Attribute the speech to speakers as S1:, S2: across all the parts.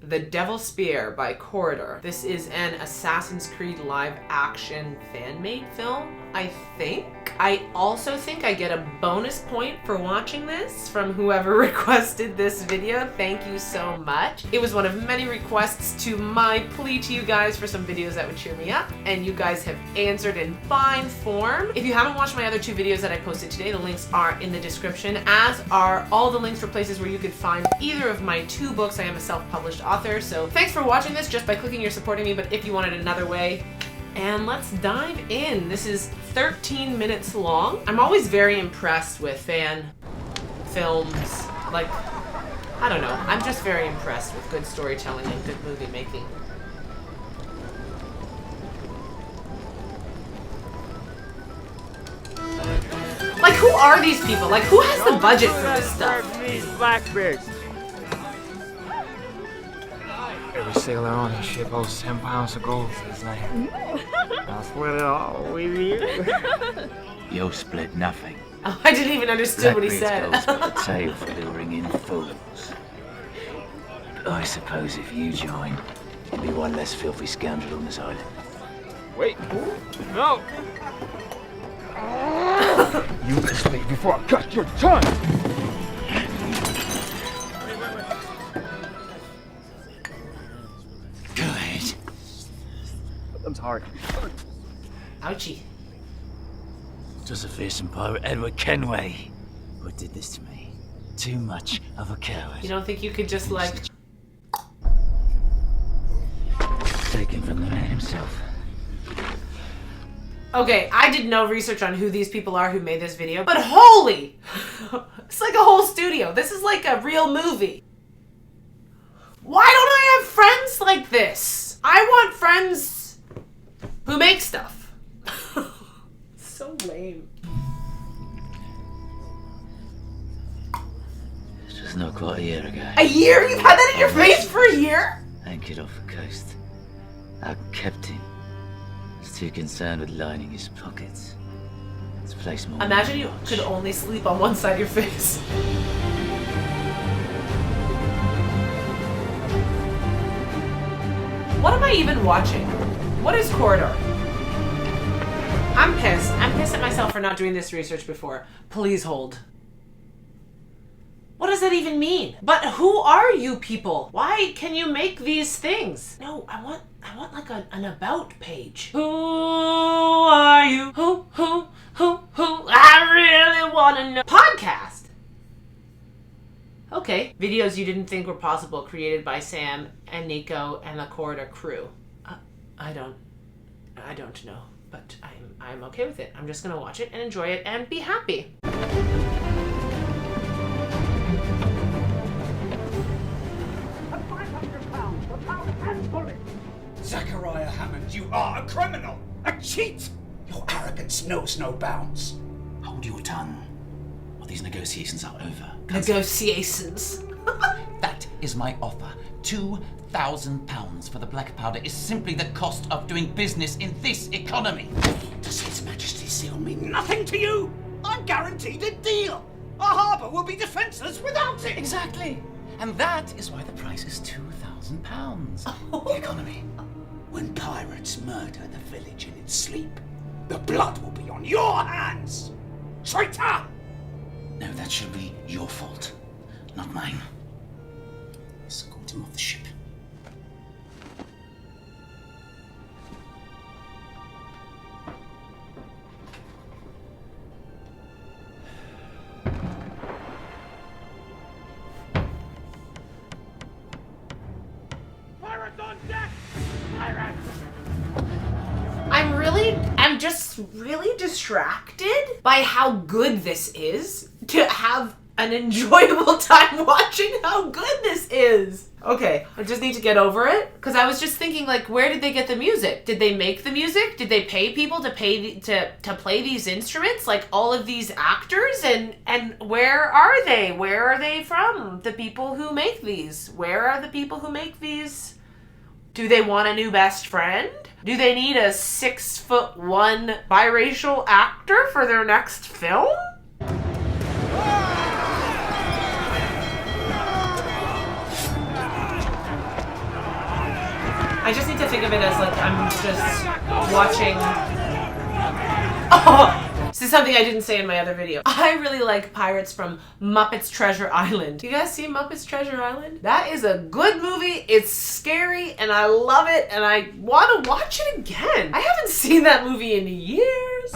S1: The Devil Spear by Corridor. This is an Assassin's Creed live action fan-made film, I think. I also think I get a bonus point for watching this from whoever requested this video. Thank you so much. It was one of many requests to my plea to you guys for some videos that would cheer me up, and you guys have answered in fine form. If you haven't watched my other 2 videos that I posted today, the links are in the description, as are all the links for places where you could find either of my 2 books. I am a self-published author, so thanks for watching this just by clicking. You're supporting me, but if you want it another way, and let's dive in. This is 13 minutes long. I'm always very impressed with fan films. Like, I don't know. I'm just very impressed with good storytelling and good movie making. Like, who are these people? Like, who has the budget for this stuff?
S2: These blackbeards. Every sailor on his ship owes 10 pounds of gold to his name. I'll split it all with you.
S3: You'll split nothing.
S1: Oh, I didn't even understand what he said.
S3: Blackbeard's got a tail for luring in fools. But I suppose if you join, you'll be one less filthy scoundrel on this island.
S2: Wait. No. You must leave before I cut your tongue.
S3: Good.
S2: I'm sorry.
S1: Ouchie.
S3: Just a fearsome pirate, Edward Kenway, who did this to me. Too much of a coward.
S1: You don't think you could just, like...
S3: Taken from the man himself.
S1: Okay, I did no research on who these people are who made this video, but holy! It's like a whole studio. This is like a real movie. Why don't I have friends like this? I want friends who make stuff. So lame.
S3: It's just not quite a year ago.
S1: A year? You've had that in your face for a year?
S3: Anchored off the coast. Our captain was too concerned with lining his pockets. Let's place more.
S1: Imagine you could only sleep on one side of your face. What am I even watching? What is Corridor? I'm pissed. I'm pissed at myself for not doing this research before. Please hold. What does that even mean? But who are you people? Why can you make these things? No, I want like an about page. Who are you? Who? I really want to know. Podcast. Okay. Videos you didn't think were possible, created by Sam and Nico and the Corridor crew. I don't know, but I'm okay with it. I'm just gonna watch it and enjoy it and be happy.
S4: Zachariah Hammond, you are a criminal! A cheat! Your arrogance knows no bounds.
S5: Hold your tongue, or these negotiations are over.
S1: Negotiations.
S5: That is my offer. £2,000 for the black powder is simply the cost of doing business in this economy.
S4: Does His Majesty's seal mean nothing to you? I'm guaranteed a deal. Our harbour will be defenceless without it.
S5: Exactly. And that is why the price is £2,000. The economy.
S4: When pirates murder the village in its sleep, the blood will be on your hands! Traitor!
S5: No, that should be your fault, not mine. Escort him off the ship.
S4: Pirates on deck! Pirates!
S1: I'm just really distracted by how good this is to have an enjoyable time watching how good this is. Okay, I just need to get over it because I was just thinking, like, where did they get the music? Did they make the music? Did they pay people to play these instruments? Like all of these actors, and where are they? Where are they from? The people who make these. Where are the people who make these? Do they want a new best friend? Do they need a 6'1" biracial actor for their next film? I just need to think of it as like I'm just watching. Oh! This is something I didn't say in my other video. I really like pirates from Muppets Treasure Island. You guys see Muppets Treasure Island? That is a good movie. It's scary and I love it and I want to watch it again. I haven't seen that movie in years.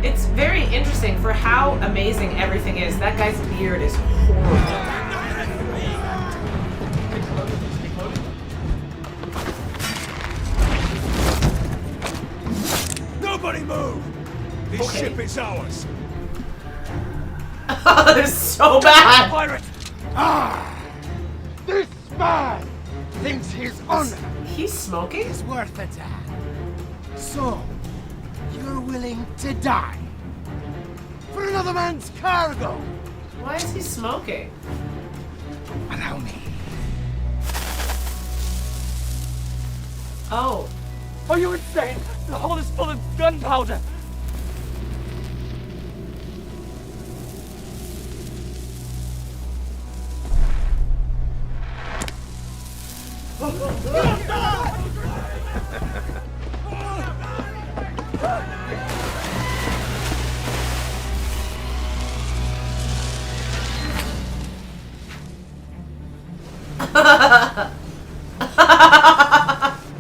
S1: It's very interesting for how amazing everything is. That guy's beard is horrible.
S6: Nobody move! This ship is ours.
S1: This is so bad.
S6: Pirate!
S7: This man thinks his honor
S1: He's smoking?
S7: is worth a damn. So, you're willing to die for another man's cargo?
S1: Why is he smoking?
S7: Allow me.
S1: Oh.
S2: Are you insane? The hold is full of gunpowder.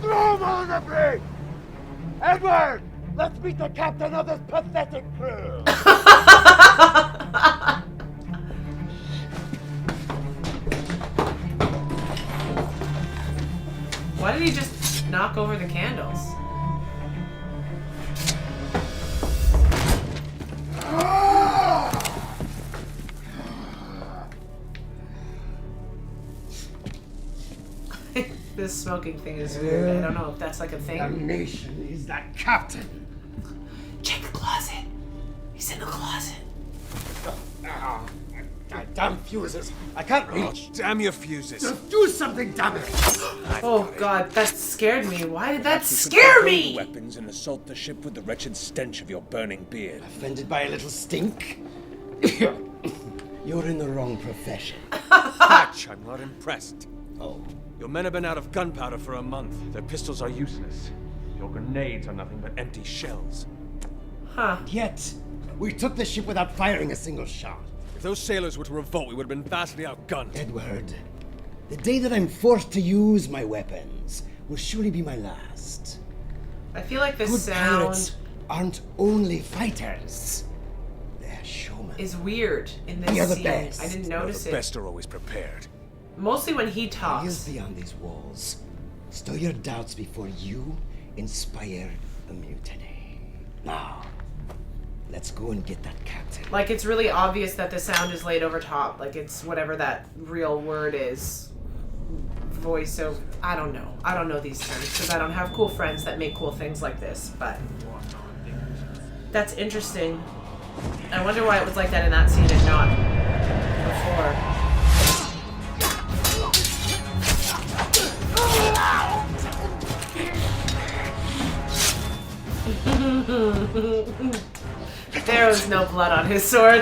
S7: Throw him on the brig! Edward! Let's meet the captain of this pathetic crew!
S1: Why did he just knock over the candles? This smoking thing is weird. I don't know if that's like a thing.
S7: Damnation is that captain!
S1: Check the closet. He's in the closet.
S7: Damn fuses! I can't reach!
S6: Damn your fuses.
S7: Just do something, damn it!
S1: Oh god, that scared me. Why did that
S6: You should
S1: scare
S6: control the
S1: me?
S6: weapons and assault the ship with the wretched stench of your burning beard.
S7: Offended by a little stink? You're in the wrong profession.
S6: Hatch, I'm not impressed.
S7: Oh.
S6: Your men have been out of gunpowder for a month. Their pistols are useless. Your grenades are nothing but empty shells.
S1: Huh.
S7: Yet, we took the ship without firing a single shot.
S6: If those sailors were to revolt, we would have been vastly outgunned.
S7: Edward, the day that I'm forced to use my weapons will surely be my last.
S1: I feel like this
S7: Good
S1: sound
S7: pirates aren't only fighters. They're showmen.
S1: is weird in this
S7: We are the
S1: scene.
S7: best.
S1: I didn't
S6: No,
S1: notice
S6: the
S1: it.
S6: best are always prepared.
S1: Mostly when he
S7: Years
S1: talks.
S7: beyond these walls, stow your doubts before you inspire a mutiny. Now, let's go and get that captain.
S1: Like, it's really obvious that the sound is laid over top. Like, it's whatever that real word is. Voice over. I don't know. I don't know these terms because I don't have cool friends that make cool things like this. But that's interesting. I wonder why it was like that in that scene and not before. There was no blood on his sword.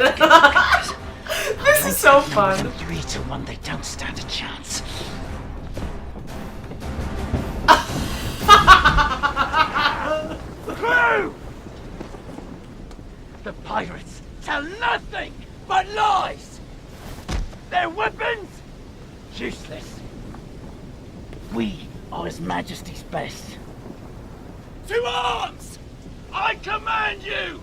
S1: This is so fun.
S5: 3-1, they don't stand a chance.
S7: Crew!
S5: The pirates tell nothing but lies! Their weapons? Useless. We are His Majesty's best. To arms! I command you!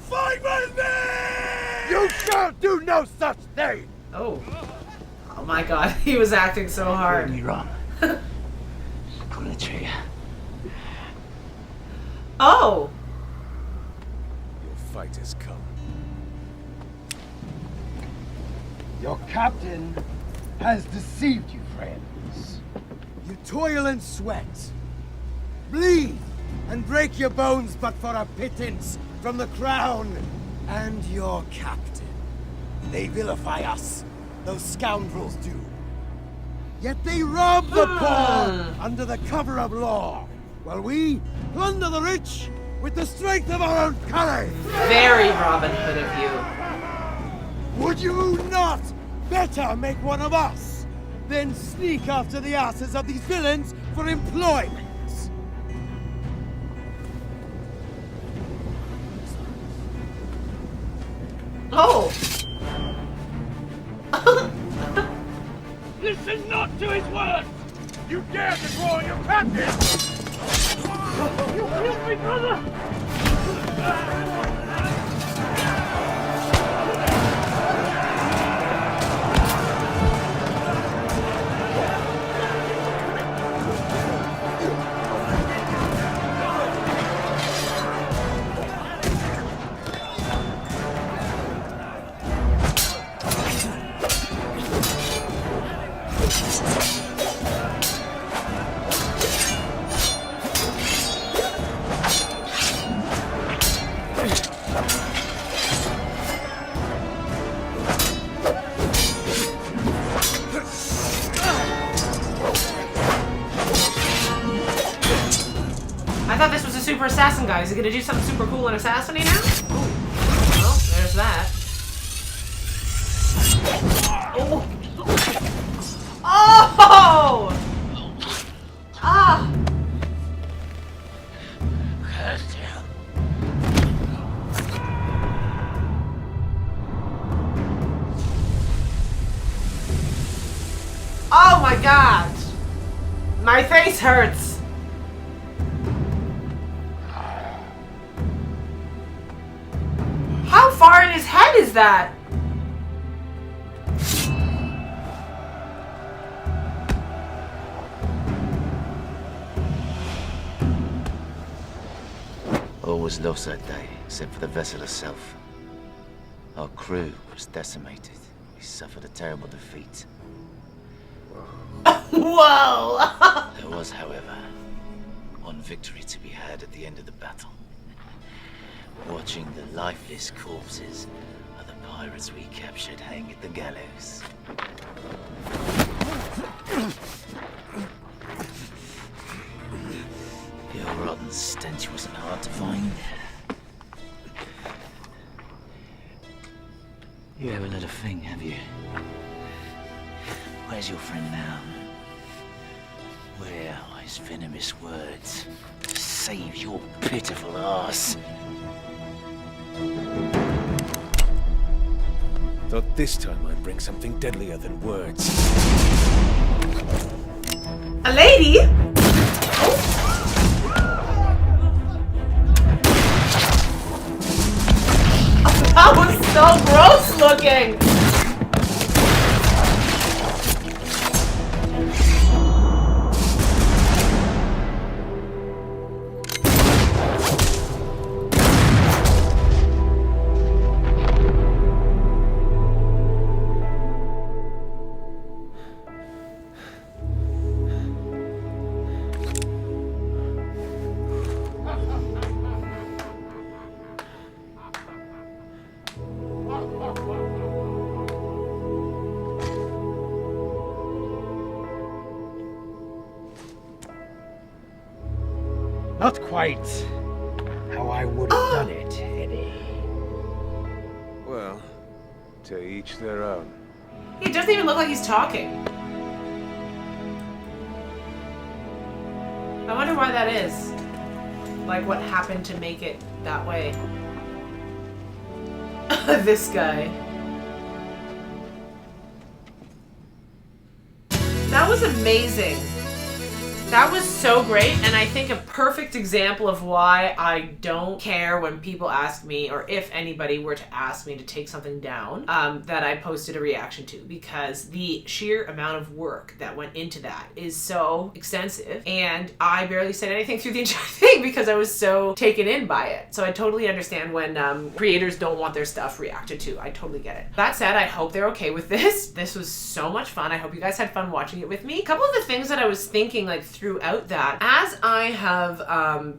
S5: Fight with me!
S7: You shall do no such thing!
S1: Oh. Oh my god, he was acting so hard.
S5: You're wrong. Pull the trigger.
S1: Oh!
S6: Your fight has come.
S7: Your captain has deceived you, friends. You toil and sweat, bleed and break your bones but for a pittance from the crown and your captain. They vilify us, those scoundrels do. Yet they rob the poor under the cover of law, while we plunder the rich with the strength of our own courage.
S1: Very Robin Hood of you.
S7: Would you not better make one of us than sneak after the asses of these villains for employment?
S1: Oh!
S6: Listen not to his words! You dare to draw your captive! You killed me, brother!
S1: I thought this was a super assassin guy. Is he gonna do something super cool and assassinating now? Ooh. Well, there's that. Oh! Oh! Ah! Oh my god! My face hurts! How far in his head is that?
S3: All was lost that day, except for the vessel herself. Our crew was decimated. We suffered a terrible defeat.
S1: Whoa!
S3: There was, however, one victory to be had at the end of the battle. Watching the lifeless corpses of the pirates we captured hang at the gallows. Your rotten stench wasn't hard to find. You haven't had a thing, have you? Where's your friend now? Where are his venomous words? Save your pitiful ass.
S6: Thought this time I'd bring something deadlier than words.
S1: A lady? That was so gross looking!
S7: Not quite how I would have done it, Eddie.
S6: Well, to each their own.
S1: He doesn't even look like he's talking. I wonder why that is. Like, what happened to make it that way? This guy. That was amazing. That was so great, and I think a perfect example of why I don't care when people ask me, or if anybody were to ask me to take something down, that I posted a reaction to, because the sheer amount of work that went into that is so extensive, and I barely said anything through the entire thing because I was so taken in by it. So I totally understand when creators don't want their stuff reacted to. I totally get it. That said, I hope they're okay with this. This was so much fun. I hope you guys had fun watching it with me. A couple of the things that I was thinking, like, throughout that, as I have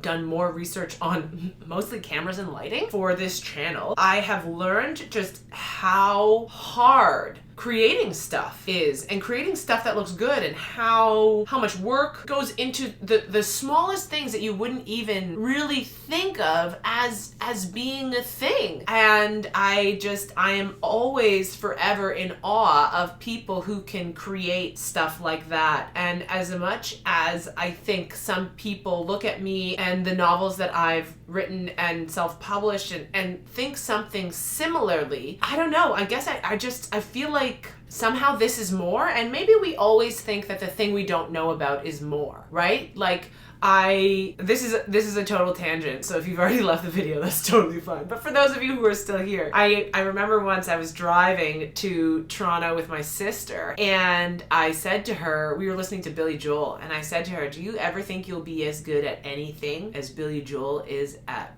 S1: done more research on mostly cameras and lighting for this channel, I have learned just how hard creating stuff is, and creating stuff that looks good, and how much work goes into the smallest things that you wouldn't even really think of as being a thing. And I am always forever in awe of people who can create stuff like that. And as much as I think some people look at me and the novels that I've written and self-published and think something similarly, I don't know, I guess I feel like somehow this is more, and maybe we always think that the thing we don't know about is more, right? Like, this is a total tangent, so if you've already left the video, that's totally fine. But for those of you who are still here, I remember once I was driving to Toronto with my sister, and I said to her, we were listening to Billy Joel, and I said to her, do you ever think you'll be as good at anything as Billy Joel is at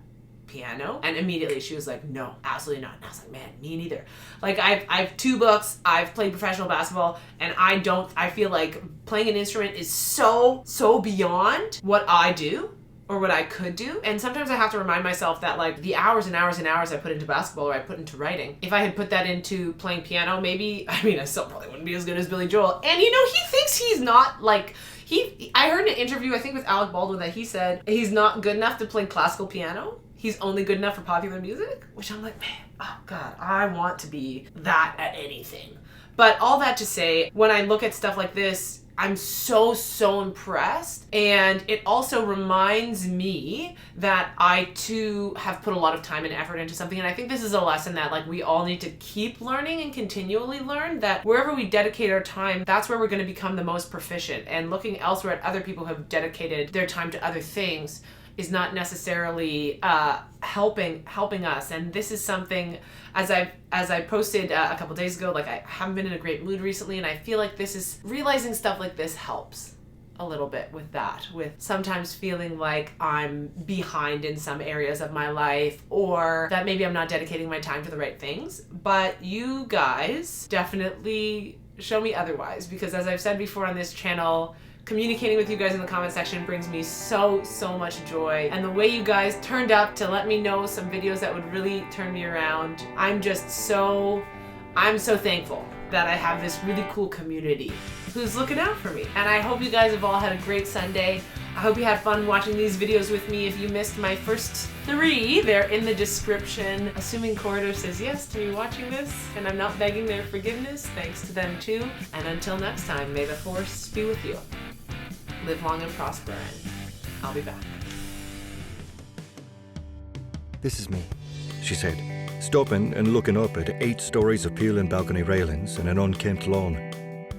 S1: piano? And immediately she was like, no, absolutely not. And I was like, man, me neither. Like, I've 2 books, I've played professional basketball, and I feel like playing an instrument is so beyond what I do or what I could do. And sometimes I have to remind myself that, like, the hours and hours and hours I put into basketball or I put into writing, if I had put that into playing piano, maybe, I still probably wouldn't be as good as Billy Joel. And he thinks he's not, like, I heard in an interview, I think with Alec Baldwin, that he said he's not good enough to play classical piano. He's only good enough for popular music, which I'm like, man, oh God, I want to be that at anything. But all that to say, when I look at stuff like this, I'm so impressed. And it also reminds me that I too have put a lot of time and effort into something. And I think this is a lesson that, like, we all need to keep learning and continually learn, that wherever we dedicate our time, that's where we're going to become the most proficient. And looking elsewhere at other people who have dedicated their time to other things is not necessarily helping us. And this is something, as I posted a couple days ago, like, I haven't been in a great mood recently, and I feel like realizing stuff like this helps a little bit with that, with sometimes feeling like I'm behind in some areas of my life, or that maybe I'm not dedicating my time to the right things. But you guys definitely show me otherwise, because as I've said before on this channel, communicating with you guys in the comment section brings me so much joy. And the way you guys turned up to let me know some videos that would really turn me around, I'm so thankful that I have this really cool community who's looking out for me. And I hope you guys have all had a great Sunday. I hope you had fun watching these videos with me. If you missed my first 3, they're in the description. Assuming Corridor says yes to me watching this, and I'm not begging their forgiveness, thanks to them too. And until next time, may the Force be with you. Live long and prosper, and I'll be back.
S8: This is me, she said, stopping and looking up at 8 stories of peeling balcony railings and an unkempt lawn.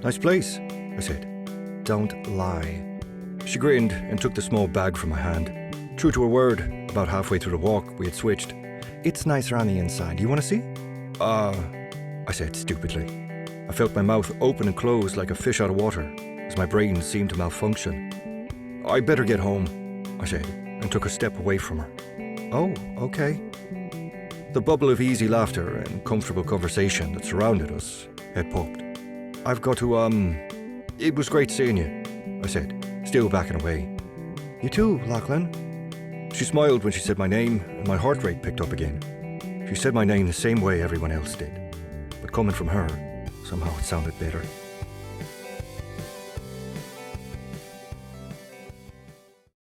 S8: Nice place, I said. Don't lie. She grinned and took the small bag from my hand. True to her word, about halfway through the walk, we had switched. It's nicer on the inside. You want to see? I said stupidly. I felt my mouth open and close like a fish out of water, as my brain seemed to malfunction. I'd better get home, I said, and took a step away from her. Oh, okay. The bubble of easy laughter and comfortable conversation that surrounded us had popped. I've got to, It was great seeing you, I said, still backing away. You too, Lachlan. She smiled when she said my name, and my heart rate picked up again. She said my name the same way everyone else did, but coming from her, somehow it sounded better.